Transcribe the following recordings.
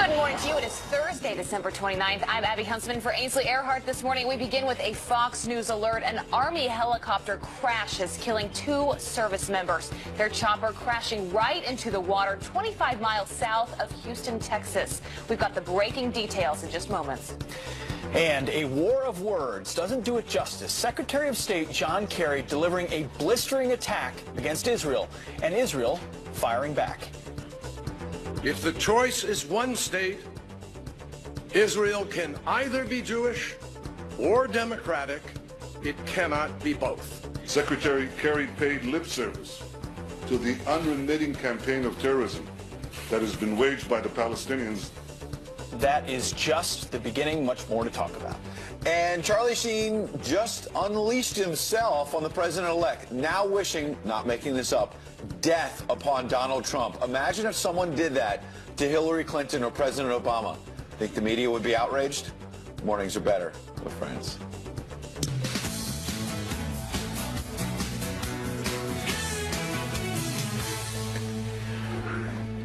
Good morning to you. It is Thursday, December 29th. I'm Abby Huntsman for Ainsley Earhart. This morning, we begin with a Fox News alert. An Army helicopter crashes, killing 2 service members. Their chopper crashing right into the water 25 miles south of Houston, Texas. We've got the breaking details in just moments. And a war of words doesn't do it justice. Secretary of State John Kerry delivering a blistering attack against Israel, and Israel firing back. If the choice is one state, Israel can either be Jewish or democratic. It cannot be both. Secretary Kerry paid lip service to the unremitting campaign of terrorism that has been waged by the Palestinians. That is just the beginning. Much more to talk about. And Charlie Sheen just unleashed himself on the president-elect, now wishing, not making this up, death upon Donald Trump. Imagine if someone did that to Hillary Clinton or President Obama. Think the media would be outraged? Mornings are better with friends.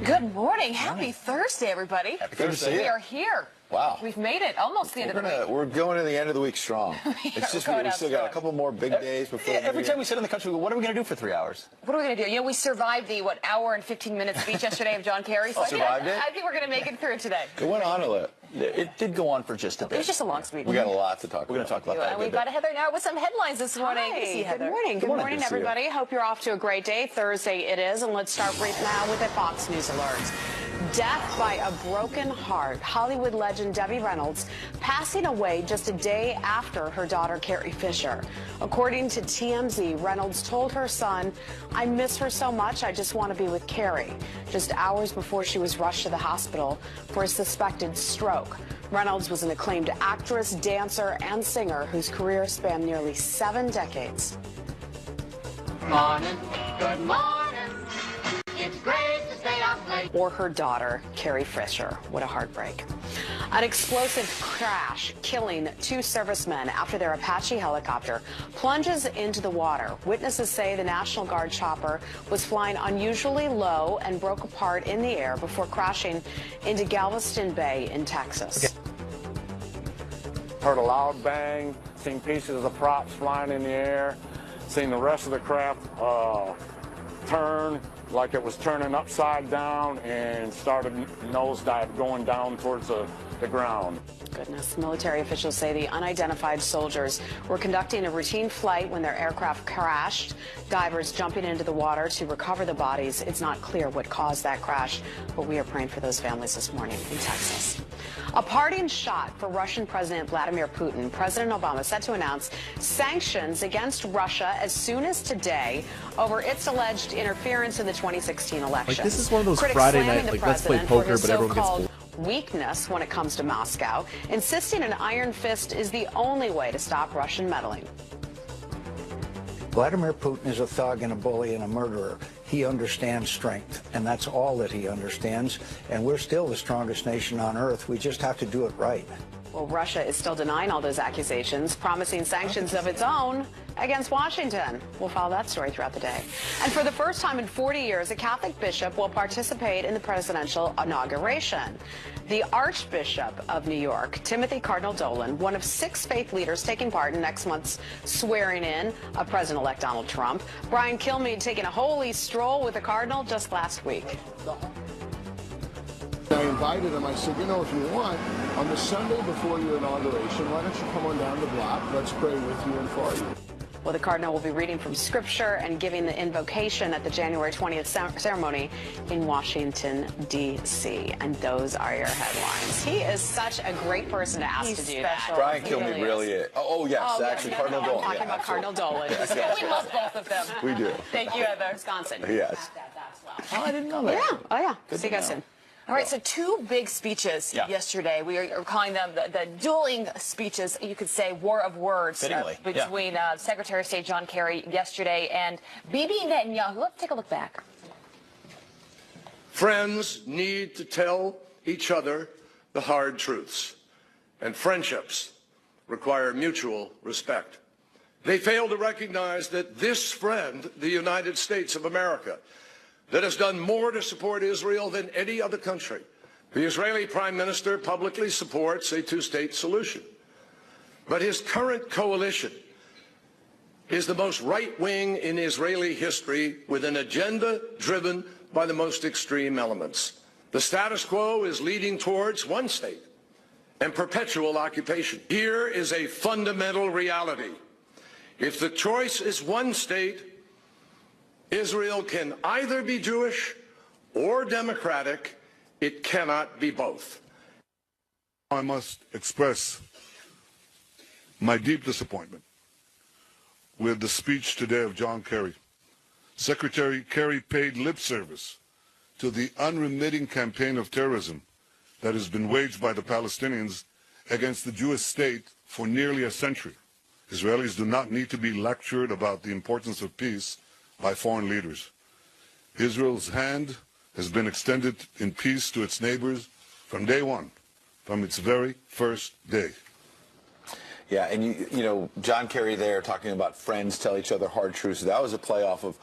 Good morning. Happy Thursday, everybody. Happy Thursday. Good to see you. We are here. Wow. We've made it almost the end of the week. We're going to the end of the week strong. It's just we still got a couple more big days before. Yeah, every time we sit in the country, we go, what are we going to do for 3 hours? What are we going to do? You know, we survived the, hour and 15-minute speech yesterday of John Kerry. So survived it? I think we're going to make it through today. It went on a little. It did go on for just a bit. It was just a long speech. We got a lot to talk about. We're going to talk about that. And we've got Heather now with some headlines this morning. Hi. Good to see you, Heather. Good morning. Good morning, everybody. Hope you're off to a great day. Thursday it is. And let's start right now with a Fox News alert. Death by a broken heart. Hollywood legend Debbie Reynolds passing away just a day after her daughter Carrie Fisher. According to TMZ, Reynolds told her son, "I miss her so much, I just want to be with Carrie," just hours before she was rushed to the hospital for a suspected stroke. Reynolds was an acclaimed actress, dancer, and singer whose career spanned nearly 7 decades. Morning, good morning. It's great to stay up late. Or her daughter, Carrie Fisher. What a heartbreak. An explosive crash killing 2 servicemen after their Apache helicopter plunges into the water. Witnesses say the National Guard chopper was flying unusually low and broke apart in the air before crashing into Galveston Bay in Texas. Okay. Heard a loud bang, seen pieces of props flying in the air, seen the rest of the craft turn like it was turning upside down and started nosedive going down towards the ground. Goodness. Military officials say the unidentified soldiers were conducting a routine flight when their aircraft crashed. Divers jumping into the water to recover the bodies. It's not clear what caused that crash, but we are praying for those families this morning in Texas. A parting shot for Russian President Vladimir Putin. President Obama set to announce sanctions against Russia as soon as today over its alleged interference in the 2016 election. Like, this is one of those Critics Friday slamming night, the like, let's play president poker, for his but everyone gets so-called weakness when it comes to Moscow, insisting an iron fist is the only way to stop Russian meddling. Vladimir Putin is a thug and a bully and a murderer. He understands strength, and that's all that he understands. And we're still the strongest nation on earth. We just have to do it right. Well, Russia is still denying all those accusations, promising sanctions of its own against Washington. We'll follow that story throughout the day. And for the first time in 40 years, a Catholic bishop will participate in the presidential inauguration. The Archbishop of New York, Timothy Cardinal Dolan, one of 6 faith leaders taking part in next month's swearing in of President-elect Donald Trump. Brian Kilmeade taking a holy stroll with the Cardinal just last week. I invited him. I said, you know, if you want, on the Sunday before your inauguration, why don't you come on down the block? Let's pray with you and for you. Well, the Cardinal will be reading from Scripture and giving the invocation at the January 20th ceremony in Washington, D.C. And those are your headlines. He is such a great person to ask to do that. Brian Kilmeade really is. Oh, yes, actually, Cardinal Dolan. I'm talking about Cardinal Dolan. We love both of them. We do. Thank you, Heather. Wisconsin. Yes. Oh, I didn't know that. Yeah. Oh, yeah. See you guys soon. All right, so 2 big speeches yesterday. We are calling them the dueling speeches, you could say, war of words between Secretary of State John Kerry yesterday and Bibi Netanyahu. Let's take a look back. Friends need to tell each other the hard truths, and friendships require mutual respect. They fail to recognize that this friend, the United States of America, that has done more to support Israel than any other country, The Israeli Prime Minister publicly supports a two-state solution. But his current coalition is the most right-wing in Israeli history, with an agenda driven by the most extreme elements. The status quo is leading towards one state and perpetual occupation. Here is a fundamental reality. If the choice is one state, Israel can either be Jewish or democratic. It cannot be both. I must express my deep disappointment with the speech today of John Kerry. Secretary Kerry paid lip service to the unremitting campaign of terrorism that has been waged by the Palestinians against the Jewish state for nearly a century. Israelis do not need to be lectured about the importance of peace by foreign leaders. Israel's hand has been extended in peace to its neighbors from day one, from its very first day. Yeah, and you know, John Kerry there talking about friends tell each other hard truths. That was a playoff of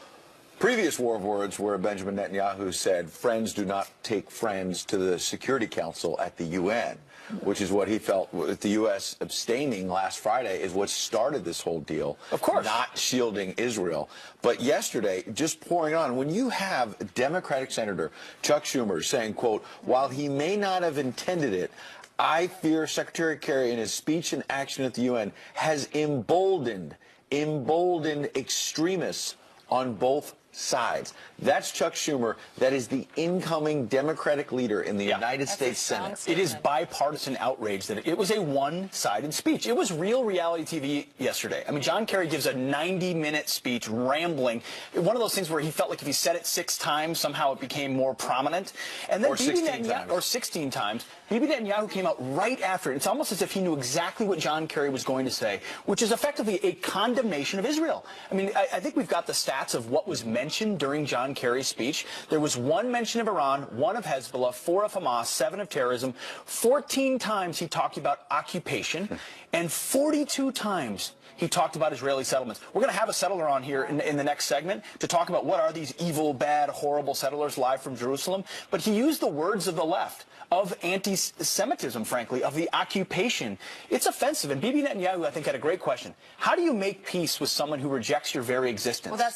previous war of words where Benjamin Netanyahu said friends do not take friends to the Security Council at the UN, which is what he felt with the U.S. abstaining last Friday is what started this whole deal. Of course. Not shielding Israel. But yesterday, just pouring on, when you have Democratic Senator Chuck Schumer saying, quote, while he may not have intended it, I fear Secretary Kerry in his speech and action at the UN has emboldened extremists on both sides. That's Chuck Schumer. That is the incoming Democratic leader in the United States Senate. It is bipartisan outrage that it was a one-sided speech. It was real reality TV yesterday. I mean, John Kerry gives a 90-minute speech rambling. One of those things where he felt like if he said it 6 times, somehow it became more prominent. And then or 16 times. Or 16 times. Bibi Netanyahu came out right after it. It's almost as if he knew exactly what John Kerry was going to say, which is effectively a condemnation of Israel. I mean, I think we've got the stats of what was mentioned during John Kerry's speech. There was 1 mention of Iran, 1 of Hezbollah, 4 of Hamas, 7 of terrorism. 14 times he talked about occupation, and 42 times he talked about Israeli settlements. We're going to have a settler on here in the next segment to talk about what are these evil, bad, horrible settlers live from Jerusalem. But he used the words of the left, of anti-Semitism, frankly, of the occupation. It's offensive. And Bibi Netanyahu, I think, had a great question. How do you make peace with someone who rejects your very existence? Well,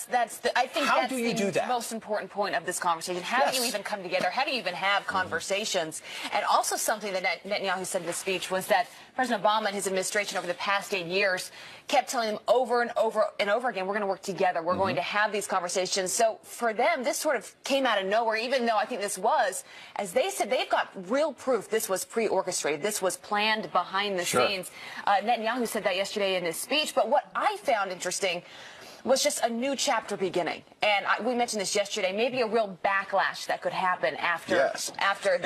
I think How that's do you the do that? most important point of this conversation. How do you even come together? How do you even have conversations? And also something that Netanyahu said in the speech was that President Obama and his administration over the past 8 years kept telling them over and over and over again, we're going to work together. We're going to have these conversations. So for them, this sort of came out of nowhere, even though I think this was, as they said, they've got real proof this was pre-orchestrated. This was planned behind the scenes. Netanyahu said that yesterday in his speech. But what I found interesting was just a new chapter beginning. And we mentioned this yesterday, maybe a real backlash that could happen after this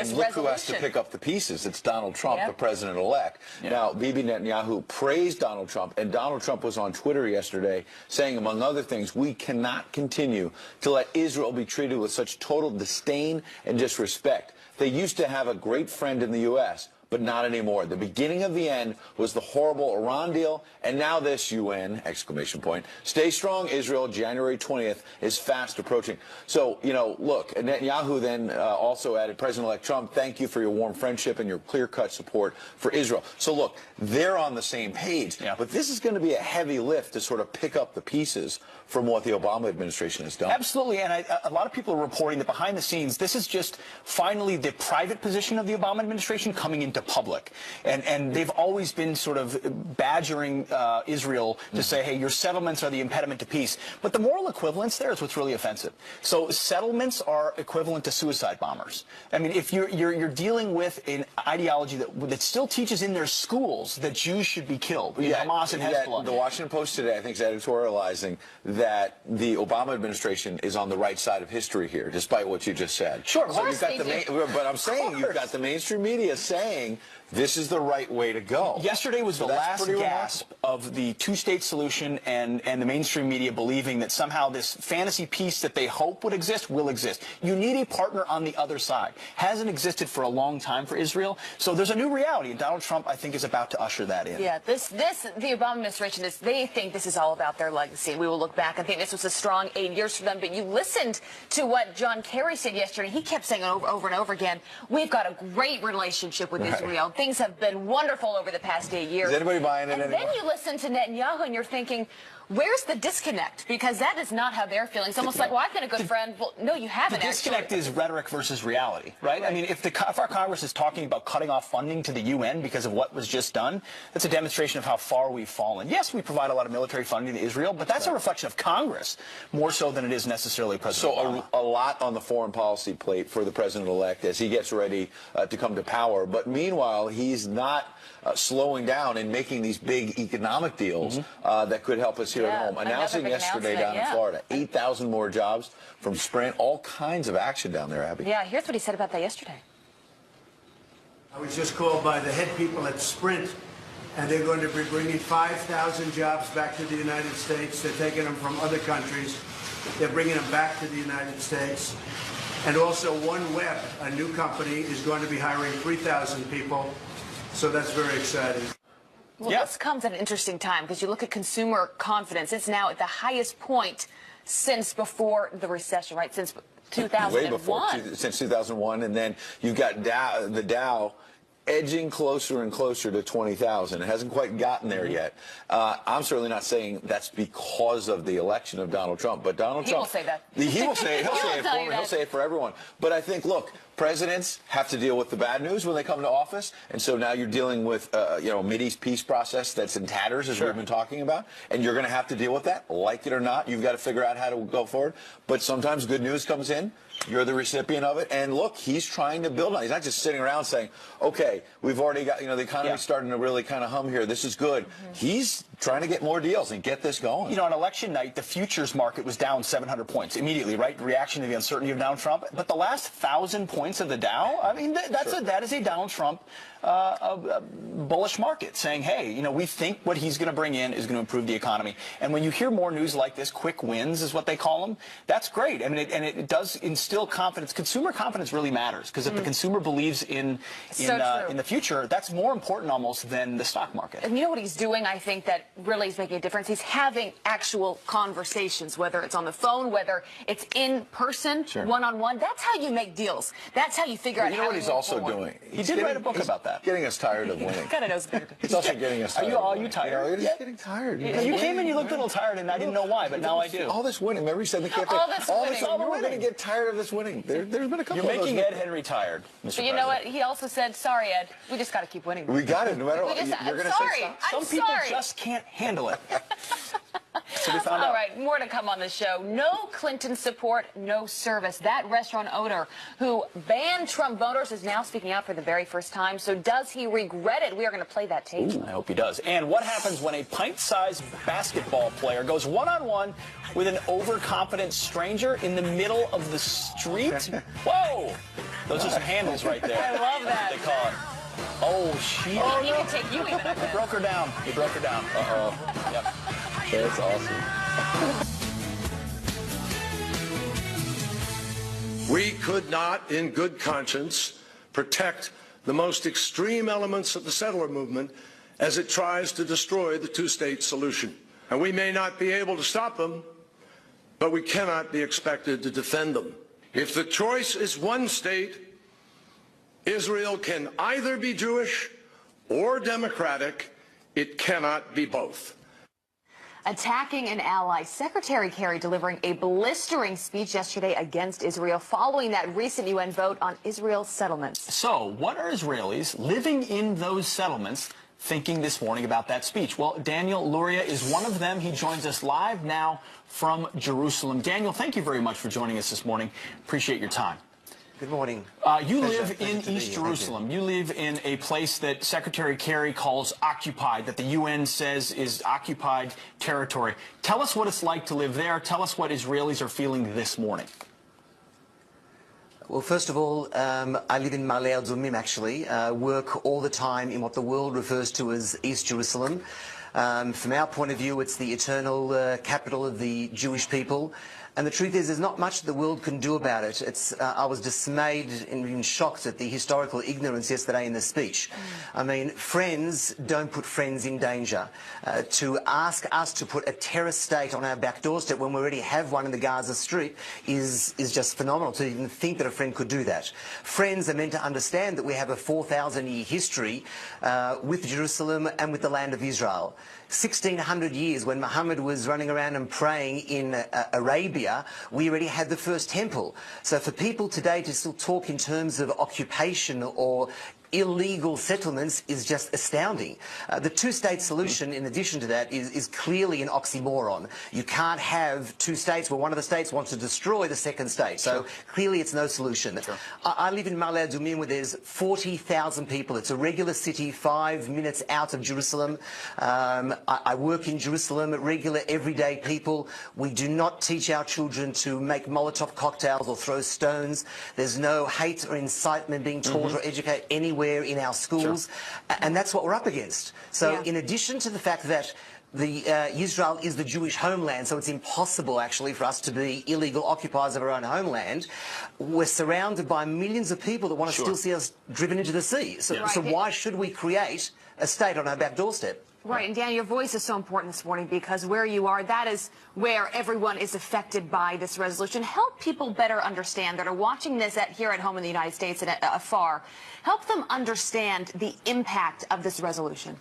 and look who has to pick up the pieces. It's Donald Trump, the president-elect. Now, Bibi Netanyahu praised Donald Trump, and Donald Trump was on Twitter yesterday saying, among other things, we cannot continue to let Israel be treated with such total disdain and disrespect. They used to have a great friend in the U.S., but not anymore. The beginning of the end was the horrible Iran deal, and now this UN, exclamation point. Stay strong, Israel. January 20th is fast approaching. So, you know, look, Netanyahu then also added, President-elect Trump, thank you for your warm friendship and your clear-cut support for Israel. So, look, they're on the same page, but this is going to be a heavy lift to sort of pick up the pieces from what the Obama administration has done. Absolutely, and a lot of people are reporting that behind the scenes, this is just finally the private position of the Obama administration coming into public. And they've always been sort of badgering Israel to say, hey, your settlements are the impediment to peace. But the moral equivalence there is what's really offensive. So settlements are equivalent to suicide bombers. I mean, if you're dealing with an ideology that still teaches in their schools that Jews should be killed, Hamas and Hezbollah. The Washington Post today, I think, is editorializing that the Obama administration is on the right side of history here, despite what you just said. Sure, so you've got but I'm saying you've got the mainstream media saying saying this is the right way to go. Yesterday was the last gasp of the two-state solution and the mainstream media believing that somehow this fantasy peace that they hope would exist will exist. You need a partner on the other side. Hasn't existed for a long time for Israel. So there's a new reality, and Donald Trump, I think, is about to usher that in. Yeah, the Obama administration, they think this is all about their legacy. We will look back and think this was a strong 8 years for them. But you listened to what John Kerry said yesterday. He kept saying over and over again, we've got a great relationship with Israel. Things have been wonderful over the past 8 years. Is anybody buying it anymore? And then you listen to Netanyahu and you're thinking, where's the disconnect? Because that is not how they're feeling. It's almost like, well, I've been a good friend. Well, no, you haven't. The disconnect is rhetoric versus reality, right? I mean, if our Congress is talking about cutting off funding to the UN because of what was just done, that's a demonstration of how far we've fallen. Yes, we provide a lot of military funding to Israel, but that's a reflection of Congress more so than it is necessarily President Obama. So a lot on the foreign policy plate for the president-elect as he gets ready to come to power. But meanwhile, he's not slowing down and making these big economic deals that could help us here at home. Announcing yesterday down in Florida, 8,000 more jobs from Sprint, all kinds of action down there, Abby. Yeah, here's what he said about that yesterday. I was just called by the head people at Sprint, and they're going to be bringing 5,000 jobs back to the United States. They're taking them from other countries. They're bringing them back to the United States. And also OneWeb, a new company, is going to be hiring 3,000 people. So that's very exciting. Well, this comes at an interesting time because you look at consumer confidence. It's now at the highest point since before the recession, right? Since 2001. Way before, since 2001. And then you've got the Dow edging closer and closer to 20,000. It hasn't quite gotten there yet. I'm certainly not saying that's because of the election of Donald Trump, but Donald Trump. He will say that. He will say it. He'll say it for everyone. But I think, look, presidents have to deal with the bad news when they come to office, and so now you're dealing with Mideast peace process that's in tatters, as we've been talking about, and you're going to have to deal with that, like it or not. You've got to figure out how to go forward. But sometimes good news comes in. You're the recipient of it, and look, he's trying to build on it. He's not just sitting around saying, okay, we've already got, the economy's starting to really kind of hum here. This is good. He's trying to get more deals and get this going. On election night, the futures market was down 700 points immediately, right? Reaction to the uncertainty of Donald Trump. But the last 1,000 points of the Dow, I mean, that is a Donald Trump bullish market saying, hey, we think what he's going to bring in is going to improve the economy. And when you hear more news like this, quick wins is what they call them, that's great. I mean, it does instill confidence. Consumer confidence really matters because if the consumer believes in the future, that's more important almost than the stock market. And you know what he's doing, I think, that really is making a difference? He's having actual conversations, whether it's on the phone, whether it's in person, one-on-one. That's how you make deals. That's how you figure out how to move forward. You know what he's also doing? He did write a book about that. Getting us tired of winning. Kind of knows better. He's also getting us tired. Are you tired? You're just getting tired. You came in, you looked a little tired, and I didn't know why, but now I do. All this winning. Remember he said in the campaign, all this winning. We're going to get tired of this winning. There's been a couple You're of those. making Ed Henry tired, Mr. But you know what? He also said, sorry, Ed, we just got to keep winning. We got it, no matter what. You're going to say some people just can't handle it. So we found out. All right, more to come on the show. No Clinton support, no service. That restaurant owner who banned Trump voters is now speaking out for the very first time. So does he regret it? We are going to play that tape. I hope he does. And what happens when a pint-sized basketball player goes one-on-one with an overconfident stranger in the middle of the street? Whoa! Those are some handles right there. I love that. They call it. Oh, she. He can take you even. They broke her down. They broke her down. Uh-oh. Yep. That's awesome. We could not, in good conscience, protect the most extreme elements of the settler movement as it tries to destroy the two-state solution. And we may not be able to stop them, but we cannot be expected to defend them. If the choice is one state, Israel can either be Jewish or democratic. It cannot be both. Attacking an ally, Secretary Kerry delivering a blistering speech yesterday against Israel following that recent UN vote on Israel's settlements. So, what are Israelis living in those settlements thinking this morning about that speech? Well, Daniel Luria is one of them. He joins us live now from Jerusalem. Daniel, thank you very much for joining us this morning. Appreciate your time. Good morning. You live in East Jerusalem. You live in a place that Secretary Kerry calls occupied, that the UN says is occupied territory. Tell us what it's like to live there. Tell us what Israelis are feeling this morning. Well, first of all, I live in Ma'ale Adumim, actually, work all the time in what the world refers to as East Jerusalem. From our point of view, it's the eternal capital of the Jewish people. And the truth is, there's not much the world can do about it. I was dismayed and even shocked at the historical ignorance yesterday in the speech. I mean, friends don't put friends in danger. To ask us to put a terror state on our back doorstep when we already have one in the Gaza Strip is just phenomenal, to even think that a friend could do that. Friends are meant to understand that we have a 4,000-year history with Jerusalem and with the land of Israel. 1,600 years, when Muhammad was running around and praying in Arabia, we already had the first temple. So for people today to still talk in terms of occupation or illegal settlements is just astounding. The two-state solution, in addition to that, is clearly an oxymoron. You can't have two states where one of the states wants to destroy the second state. So clearly it's no solution. I live in Ma'ale Adumim, where there's 40,000 people. It's a regular city 5 minutes out of Jerusalem. I work in Jerusalem, regular everyday people. We do not teach our children to make Molotov cocktails or throw stones. There's no hate or incitement being taught or educated anywhere in our schools, and that's what we're up against. So in addition to the fact that Israel is the Jewish homeland, so it's impossible actually for us to be illegal occupiers of our own homeland, we're surrounded by millions of people that want to still see us driven into the sea. So why should we create a state on our back doorstep? Right, and Dan, your voice is so important this morning because where you are, that is where everyone is affected by this resolution. Help people better understand that are watching this here at home in the United States and afar. Help them understand the impact of this resolution.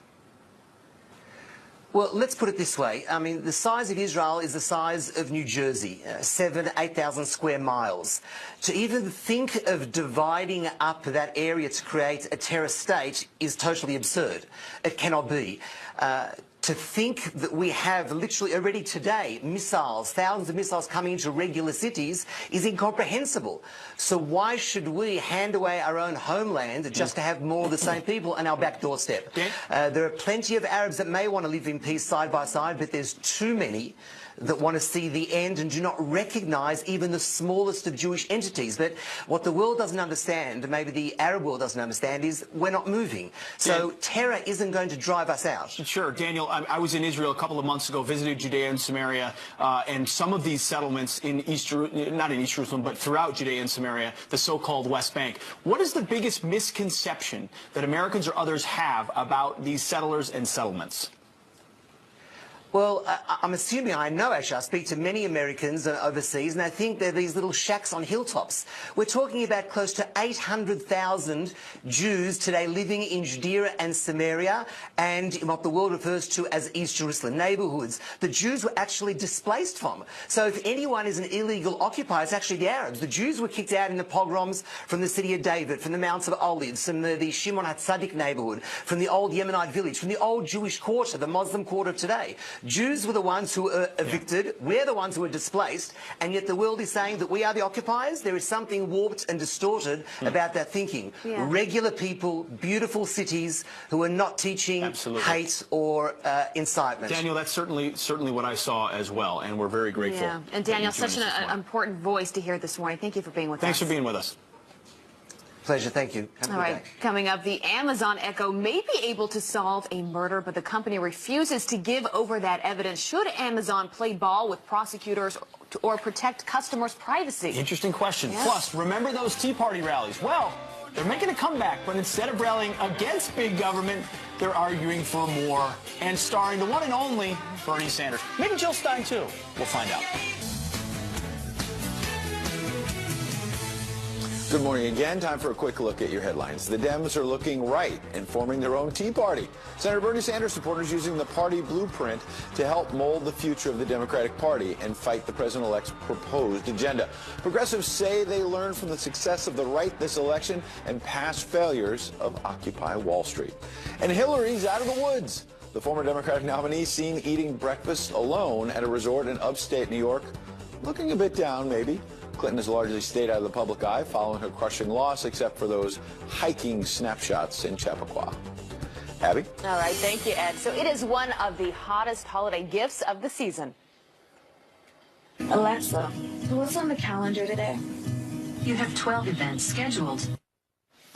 Well, let's put it this way. I mean, the size of Israel is the size of New Jersey, 8,000 square miles. To even think of dividing up that area to create a terror state is totally absurd. It cannot be. To think that we have literally already today missiles, thousands of missiles coming into regular cities is incomprehensible. So why should we hand away our own homeland just to have more of the same people on our back doorstep? There are plenty of Arabs that may want to live in peace side by side, but there's too many that want to see the end and do not recognise even the smallest of Jewish entities. But what the world doesn't understand, maybe the Arab world doesn't understand, is we're not moving. So terror isn't going to drive us out. Sure. Daniel, I was in Israel a couple of months ago, visited Judea and Samaria, and some of these settlements in not in East Jerusalem, but throughout Judea and Samaria, the so-called West Bank. What is the biggest misconception that Americans or others have about these settlers and settlements? Well, I'm assuming, I know actually, I speak to many Americans overseas, and I think they're these little shacks on hilltops. We're talking about close to 800,000 Jews today living in Judea and Samaria and in what the world refers to as East Jerusalem neighbourhoods. The Jews were actually displaced from. So if anyone is an illegal occupier, it's actually the Arabs. The Jews were kicked out in the pogroms from the city of David, from the Mounts of Olives, from the Shimon HaTzadik neighbourhood, from the old Yemenite village, from the old Jewish quarter, the Muslim quarter of today. Jews were the ones who were evicted, we're the ones who were displaced, and yet the world is saying that we are the occupiers. There is something warped and distorted about that thinking. Regular people, beautiful cities who are not teaching hate or incitement. Daniel, that's certainly what I saw as well, and we're very grateful. Yeah, and Daniel, such an important voice to hear this morning. Thank you for being with us. Thanks for being with us. Pleasure, thank you. All right, coming up, the Amazon Echo may be able to solve a murder, but the company refuses to give over that evidence. Should Amazon play ball with prosecutors or protect customers' privacy? Interesting question. Plus, remember those Tea Party rallies? Well, they're making a comeback, but instead of rallying against big government, they're arguing for more and starring the one and only Bernie Sanders. Maybe Jill Stein, too. We'll find out. Good morning again. Time for a quick look at your headlines. The Dems are looking right in forming their own Tea Party. Senator Bernie Sanders supporters using the party blueprint to help mold the future of the Democratic Party and fight the president-elect's proposed agenda. Progressives say they learned from the success of the right this election and past failures of Occupy Wall Street. And Hillary's out of the woods. The former Democratic nominee seen eating breakfast alone at a resort in upstate New York, looking a bit down maybe. Clinton has largely stayed out of the public eye following her crushing loss, except for those hiking snapshots in Chappaqua. Abby? All right, thank you, Ed. So it is one of the hottest holiday gifts of the season. Alexa, what's on the calendar today? You have 12 events scheduled.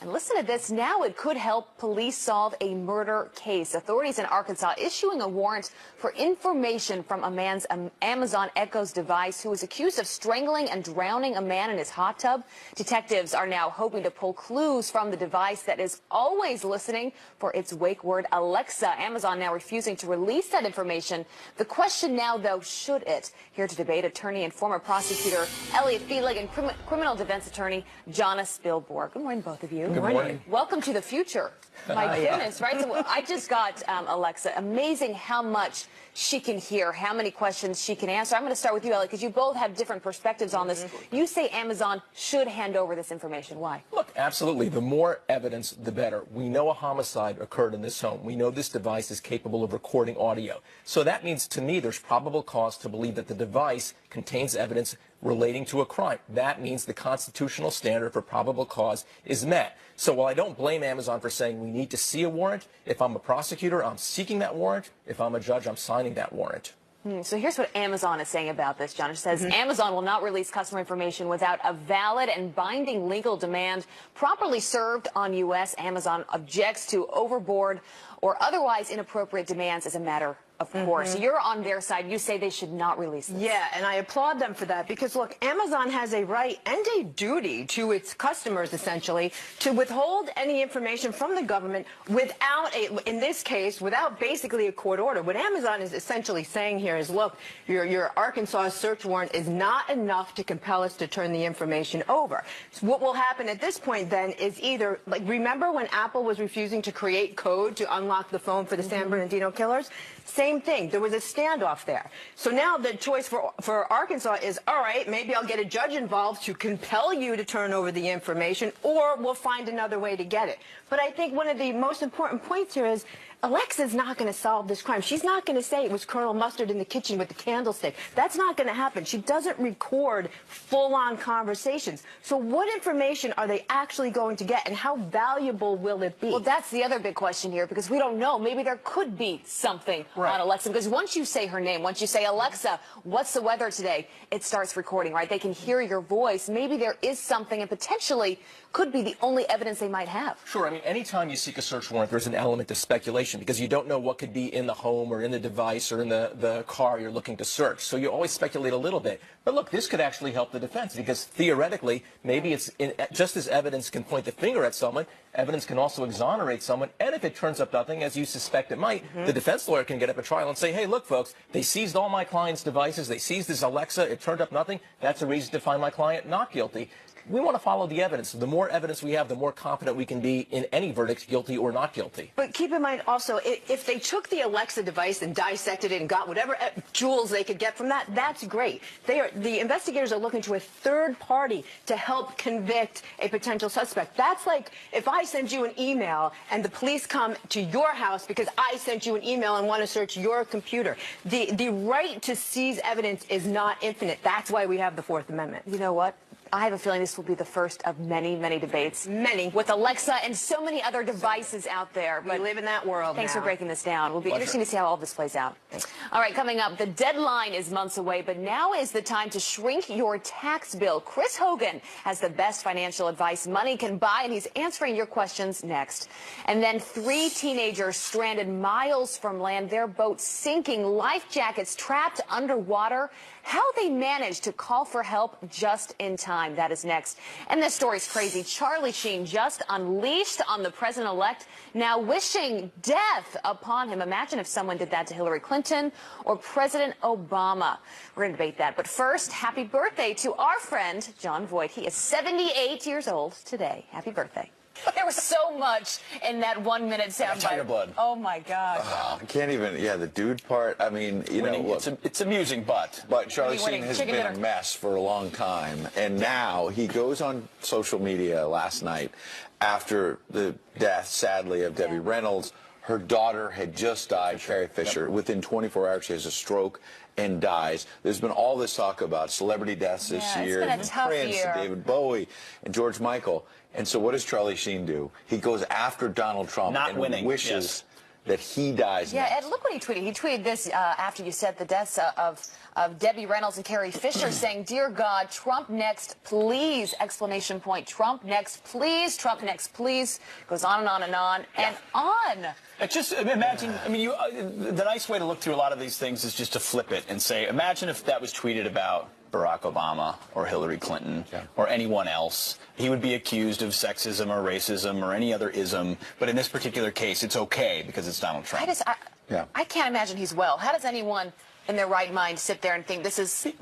And listen to this. Now it could help police solve a murder case. Authorities in Arkansas issuing a warrant for information from a man's Amazon Echo's device who was accused of strangling and drowning a man in his hot tub. Detectives are now hoping to pull clues from the device that is always listening for its wake word, Alexa. Amazon now refusing to release that information. The question now, though, should it? Here to debate, attorney and former prosecutor Elliot Feelig and criminal defense attorney Jonna Spilborg. Good morning, both of you. Good morning. Welcome to the future. My goodness, right? So I just got Alexa. Amazing how much she can hear, how many questions she can answer. I'm going to start with you, Elliot, because you both have different perspectives on this. You say Amazon should hand over this information. Why? Look, absolutely. The more evidence, the better. We know a homicide occurred in this home. We know this device is capable of recording audio. So that means, to me, there's probable cause to believe that the device contains evidence relating to a crime. That means the constitutional standard for probable cause is met. So while I don't blame Amazon for saying we need to see a warrant, if I'm a prosecutor, I'm seeking that warrant. If I'm a judge, I'm signing that warrant. So here's what Amazon is saying about this, John. It says Amazon will not release customer information without a valid and binding legal demand properly served on U.S. Amazon objects to overboard or otherwise inappropriate demands as a matter of course. You're on their side. You say they should not release this. Yeah, and I applaud them for that because, look, Amazon has a right and a duty to its customers, essentially, to withhold any information from the government without, in this case, without basically a court order. What Amazon is essentially saying here is, look, your Arkansas search warrant is not enough to compel us to turn the information over. So what will happen at this point, then, is either, like, remember when Apple was refusing to create code to unlock the phone for the San Bernardino killers? Same thing. There was a standoff there. So now the choice for Arkansas is, all right, maybe I'll get a judge involved to compel you to turn over the information, or we'll find another way to get it. But I think one of the most important points here is Alexa's not going to solve this crime. She's not going to say it was Colonel Mustard in the kitchen with the candlestick. That's not going to happen. She doesn't record full-on conversations. So what information are they actually going to get, and how valuable will it be? Well, that's the other big question here, because we don't know. Maybe there could be something on Alexa, because once you say her name, once you say, Alexa, what's the weather today, it starts recording, right? They can hear your voice. Maybe there is something, and potentially could be the only evidence they might have. Sure. I mean, anytime you seek a search warrant, there's an element of speculation because you don't know what could be in the home or in the device or in the car you're looking to search. So you always speculate a little bit. But look, this could actually help the defense because theoretically, maybe it's just as evidence can point the finger at someone, evidence can also exonerate someone. And if it turns up nothing, as you suspect it might, the defense lawyer can get up a trial and say, hey, look, folks, they seized all my client's devices. They seized this Alexa. It turned up nothing. That's a reason to find my client not guilty. We want to follow the evidence. The more evidence we have, the more confident we can be in any verdict, guilty or not guilty. But keep in mind also, if they took the Alexa device and dissected it and got whatever jewels they could get from that, that's great. The investigators are looking to a third party to help convict a potential suspect. That's like if I send you an email and the police come to your house because I sent you an email and want to search your computer. The right to seize evidence is not infinite. That's why we have the Fourth Amendment. You know what? I have a feeling this will be the first of many, many debates. With Alexa and so many other devices out there. But we live in that world Thanks now. for breaking this down. Will be interesting to see how all this plays out. All right, coming up, the deadline is months away, but now is the time to shrink your tax bill. Chris Hogan has the best financial advice money can buy, and he's answering your questions next. And then 3 teenagers stranded miles from land, their boat sinking, life jackets trapped underwater. How they managed to call for help just in time. That is next. And this story's crazy. Charlie Sheen just unleashed on the president-elect, now wishing death upon him. Imagine if someone did that to Hillary Clinton or President Obama. We're going to debate that. But first, happy birthday to our friend, Jon Voight. He is 78 years old today. Happy birthday. There was so much in that 1-minute soundbite. Oh, my God. I can't even, the dude part, I mean, you know, look, it's amusing, but Charlie Sheen has been a mess for a long time, and now he goes on social media last night after the death, sadly, of Debbie Reynolds. Her daughter had just died, Carrie Fisher. Within 24 hours, she has a stroke and dies. There's been all this talk about celebrity deaths this year. It's been a tough Prince, year. and David Bowie, and George Michael. And so what does Charlie Sheen do? He goes after Donald Trump and wishes that he dies Yeah, next. Ed, look what he tweeted. He tweeted this after you said the deaths of Debbie Reynolds and Carrie Fisher, saying, "Dear God, Trump next, please!" Exclamation point. Trump next, please. Trump next, please. Goes on and on and on and on. Just imagine, I mean, the nice way to look through a lot of these things is just to flip it and say, imagine if that was tweeted about Barack Obama or Hillary Clinton or anyone else. He would be accused of sexism or racism or any other ism, but in this particular case, it's okay because it's Donald Trump. I can't imagine he's well. How does anyone in their right mind sit there and think this is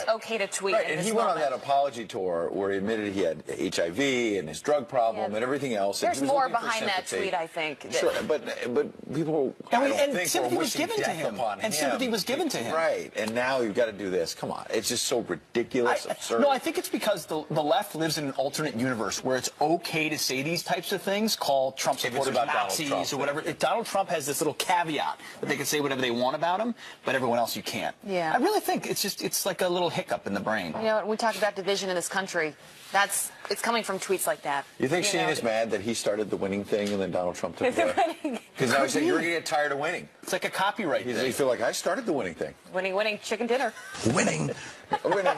okay to tweet? Right, and he went on that apology tour where he admitted he had HIV and his drug problem and everything else. There's and he was more looking for behind that sympathy. tweet, I think. Sure, but people and sympathy was given to him. And sympathy was given to him. Right, and now you've got to do this. Come on, it's just so ridiculous, absurd. No, I think it's because the left lives in an alternate universe where it's okay to say these types of things, call Trump supporters Nazis or whatever. Donald Trump has this little caveat that they can say whatever they want about him, but everyone else you can't. Yeah. I really think it's like a little hiccup in the brain. You know, when we talk about division in this country, it's coming from tweets like that. You think Sheen is mad that he started the winning thing and then Donald Trump took it away? Because now he's saying you're going to get tired of winning. It's like a copyright thing. You feel like I started the winning thing. Winning chicken dinner. Winning. Winning.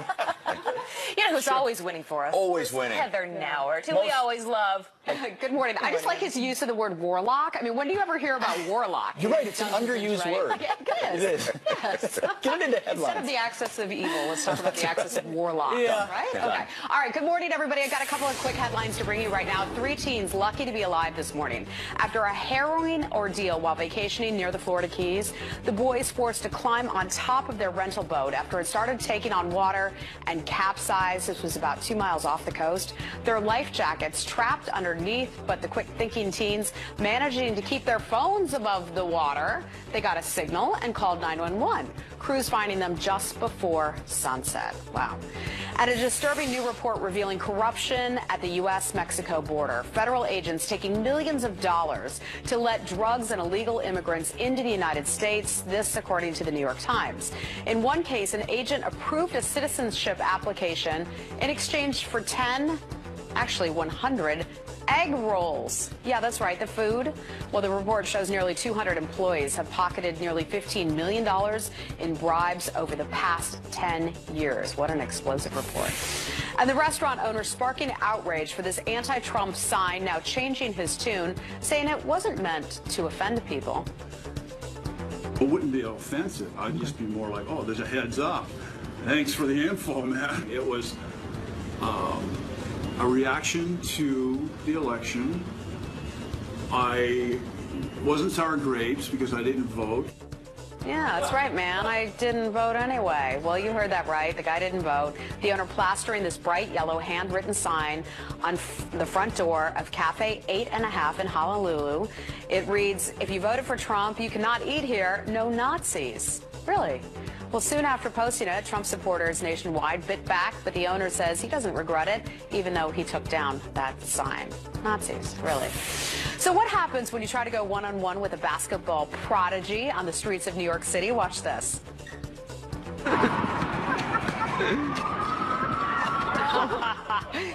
You know who's always winning for us? Always winning. Heather Nauert, who we always love. Good morning. I just like his use of the word warlock. I mean, when do you ever hear about warlock? You're right. It's an underused word. Yeah, it is. Yes. Get it into headlines. Instead of the axis of evil, let's talk about the axis of warlock. Yeah. Right? Yeah. Okay. All right. Good morning, everybody. I got a couple of quick headlines to bring you right now. 3 teens lucky to be alive this morning. After a harrowing ordeal while vacationing near the Florida Keys, the boys forced to climb on top of their rental boat after it started taking on water and capsized. This was about 2 miles off the coast. Their life jackets trapped underneath, but the quick-thinking teens managing to keep their phones above the water. They got a signal and called 911. Crews finding them just before sunset. Wow. And a disturbing new report revealing corruption at the U.S.-Mexico border. Federal agents taking millions of dollars to let drugs and illegal immigrants into the United States. This, according to the New York Times. In one case, an agent approved a citizenship application in exchange for 100 egg rolls. Yeah, that's right, the food. Well, the report shows nearly 200 employees have pocketed nearly $15 million in bribes over the past 10 years. What an explosive report. And the restaurant owner sparking outrage for this anti-Trump sign, now changing his tune, saying it wasn't meant to offend people. It wouldn't be offensive. I'd just be more like, oh, there's a heads up. Thanks for the info, man. It was a reaction to the election. I wasn't sour grapes because I didn't vote. Yeah, that's right, man. I didn't vote anyway. Well, you heard that right. The guy didn't vote. The owner plastering this bright yellow handwritten sign on the front door of Cafe 8.5 in Honolulu. It reads, "If you voted for Trump, you cannot eat here. No Nazis." Really? Well, soon after posting it, Trump supporters nationwide bit back, but the owner says he doesn't regret it, even though he took down that sign. Nazis, really. So what happens when you try to go one-on-one with a basketball prodigy on the streets of New York City? Watch this.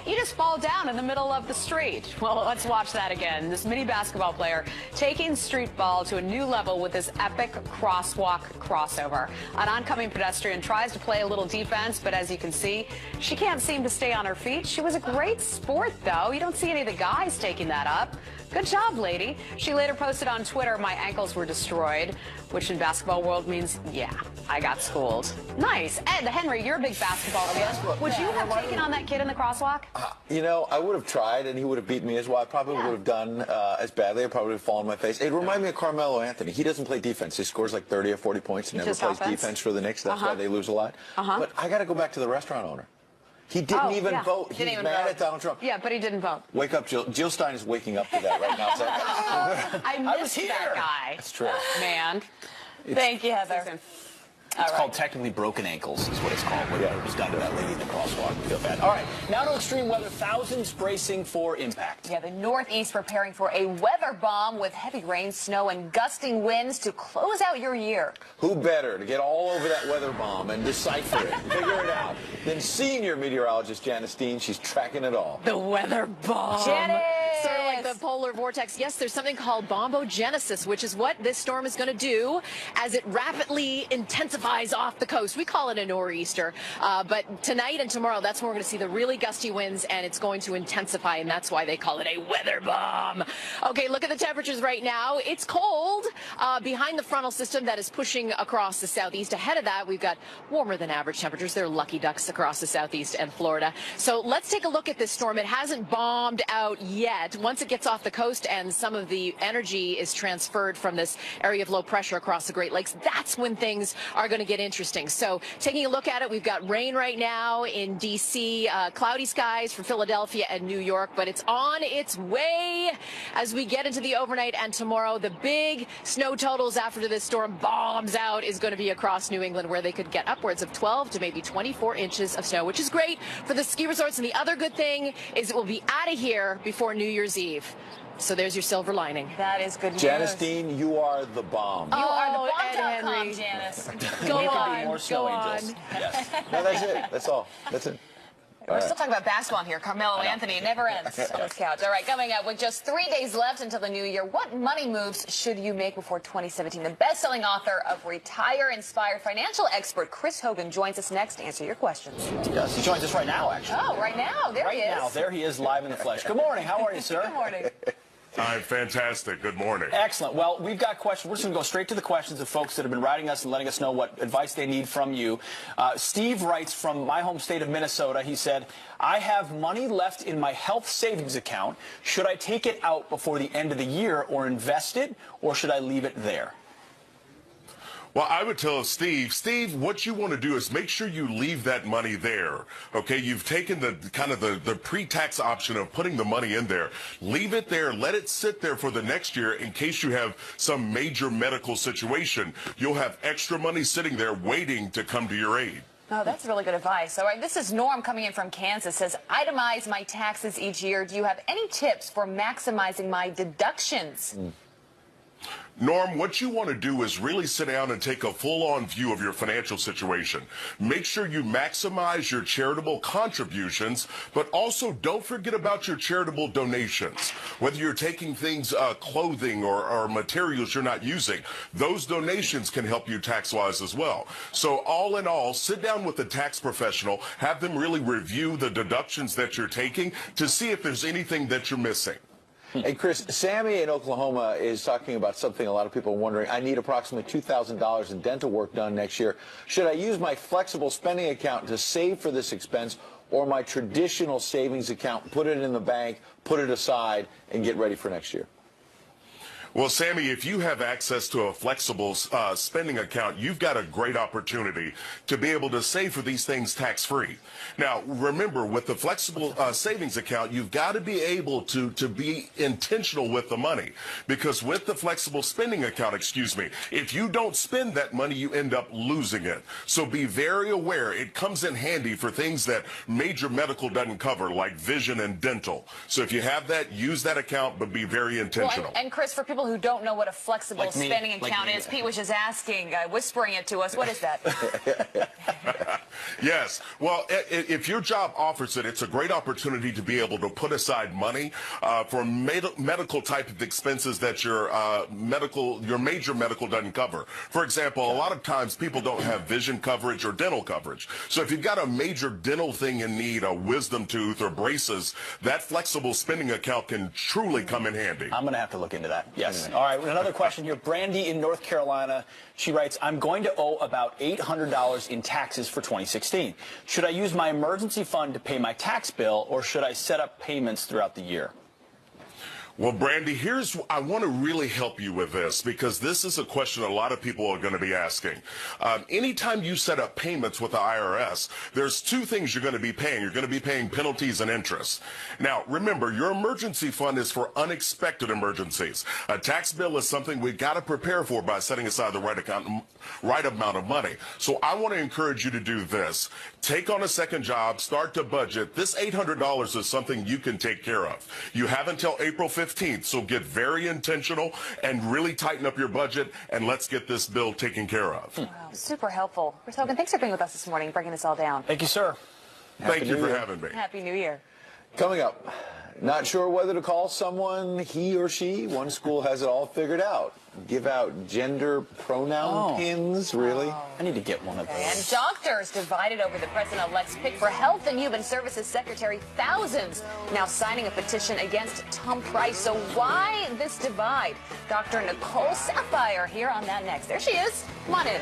You just fall down in the middle of the street. Well, let's watch that again. This mini basketball player taking street ball to a new level with this epic crosswalk crossover. An oncoming pedestrian tries to play a little defense, but as you can see, she can't seem to stay on her feet. She was a great sport, though. You don't see any of the guys taking that up. Good job, lady. She later posted on Twitter, "My ankles were destroyed," which in basketball world means, yeah, I got schooled. Nice. Ed, Henry, you're a big basketball fan. Would you have taken on that kid in the crosswalk? You know, I would have tried, and he would have beaten me as well. I probably would have done as badly. I probably would have fallen on my face. It reminded me of Carmelo Anthony. He doesn't play defense. He scores like 30 or 40 points and never plays defense for the Knicks. That's why they lose a lot. But I got to go back to the restaurant owner. He didn't even vote. He's mad at Donald Trump. Yeah, but he didn't vote. Wake up, Jill. Jill Stein is waking up to that right now. It's like, I missed that guy. That's true. Man. Thank you, Heather. It's called technically broken ankles, is what it's called. What was done to that lady in the crosswalk. I feel bad. All right, now to extreme weather. Thousands bracing for impact. Yeah, the Northeast preparing for a weather bomb with heavy rain, snow, and gusting winds to close out your year. who better to get all over that weather bomb and decipher it, figure it out, than senior meteorologist Janice Dean? She's tracking it all. The weather bomb. Janet! Sort of like of the polar vortex. Yes, there's something called bombogenesis, which is what this storm is going to do as it rapidly intensifies off the coast. We call it a nor'easter. But tonight and tomorrow, that's when we're going to see the really gusty winds, and it's going to intensify, and that's why they call it a weather bomb. Okay, look at the temperatures right now. It's cold behind the frontal system that is pushing across the southeast. Ahead of that, we've got warmer than average temperatures. They're lucky ducks across the southeast and Florida. So let's take a look at this storm. It hasn't bombed out yet. Once it gets off the coast and some of the energy is transferred from this area of low pressure across the Great Lakes, that's when things are going to get interesting. So taking a look at it, we've got rain right now in D.C., cloudy skies for Philadelphia and New York, but it's on its way as we get into the overnight and tomorrow. The big snow totals after this storm bombs out is going to be across New England, where they could get upwards of 12 to maybe 24 inches of snow, which is great for the ski resorts. And the other good thing is it will be out of here before New Year's Eve. So there's your silver lining. That is good news. Janice Dean, you are the bomb. You are the Ed bomb.com, Henry. Janice. Go on. Go on. Yes. No, that's it. That's all. That's it. We're still talking about basketball here. Carmelo Anthony, it never ends on this couch. All right, coming up with just 3 days left until the new year, what money moves should you make before 2017? The best-selling author of Retire Inspired, financial expert Chris Hogan joins us next to answer your questions. Yes, he joins us right now, actually. Oh, right now. There he is. Right now, there he is, live in the flesh. Good morning. How are you, sir? Good morning. Hi, fantastic. Good morning. Excellent. Well, we've got questions. We're just going to go straight to the questions of folks that have been writing us and letting us know what advice they need from you. Steve writes from my home state of Minnesota. He said, I have money left in my health savings account. Should I take it out before the end of the year or invest it, or should I leave it there? Well, I would tell Steve, what you want to do is make sure you leave that money there. Okay, you've taken the kind of the pre-tax option of putting the money in there. Leave it there. Let it sit there for the next year in case you have some major medical situation. You'll have extra money sitting there waiting to come to your aid. Oh, that's really good advice. All right, this is Norm coming in from Kansas. Says, itemize my taxes each year. Do you have any tips for maximizing my deductions? Norm, what you want to do is really sit down and take a full-on view of your financial situation. Make sure you maximize your charitable contributions, but also don't forget about your charitable donations. Whether you're taking things, clothing or materials you're not using, those donations can help you tax-wise as well. So all in all, sit down with a tax professional, have them really review the deductions that you're taking to see if there's anything that you're missing. Hey, Chris, Sammy in Oklahoma is talking about something a lot of people are wondering. I need approximately $2,000 in dental work done next year. Should I use my flexible spending account to save for this expense, or my traditional savings account, put it in the bank, put it aside, and get ready for next year? Well, Sammy, if you have access to a flexible spending account, you've got a great opportunity to be able to save for these things tax-free. Now, remember, with the flexible savings account, you've got to be able to be intentional with the money. Because with the flexible spending account, if you don't spend that money, you end up losing it. So be very aware. It comes in handy for things that major medical doesn't cover, like vision and dental. So if you have that, use that account, but be very intentional. Well, and Chris, for people who don't know what a flexible spending account is, Pete was just asking, whispering it to us. What is that? Yes. Well, if your job offers it, it's a great opportunity to be able to put aside money for medical type of expenses that your major medical doesn't cover. For example, a lot of times people don't have vision coverage or dental coverage. So if you've got a major dental thing in need, a wisdom tooth or braces, that flexible spending account can truly come in handy. I'm going to have to look into that. Yes. All right, another question here. Brandy in North Carolina, she writes, I'm going to owe about $800 in taxes for 2016. Should I use my emergency fund to pay my tax bill, or should I set up payments throughout the year? Well, Brandy, I want to really help you with this, because this is a question a lot of people are going to be asking. Anytime you set up payments with the IRS, there's two things you're going to be paying. You're going to be paying penalties and interest. Now, remember, your emergency fund is for unexpected emergencies. A tax bill is something we've got to prepare for by setting aside the right amount of money. So I want to encourage you to do this. Take on a second job, start to budget. This $800 is something you can take care of. You have until April 15th, so get very intentional and really tighten up your budget, and let's get this bill taken care of. Wow, super helpful. Chris Hogan, thanks for being with us this morning, breaking this all down. Thank you, sir. Thank you for having me. Happy New Year. Coming up, not sure whether to call someone he or she. One school has it all figured out. Give out gender pronoun pins, really? I need to get one of those. And doctors divided over the president-elect's pick for Health and Human Services Secretary. Thousands now signing a petition against Tom Price. So why this divide? Dr. Nicole Saphier here on that next. There she is. Come on in.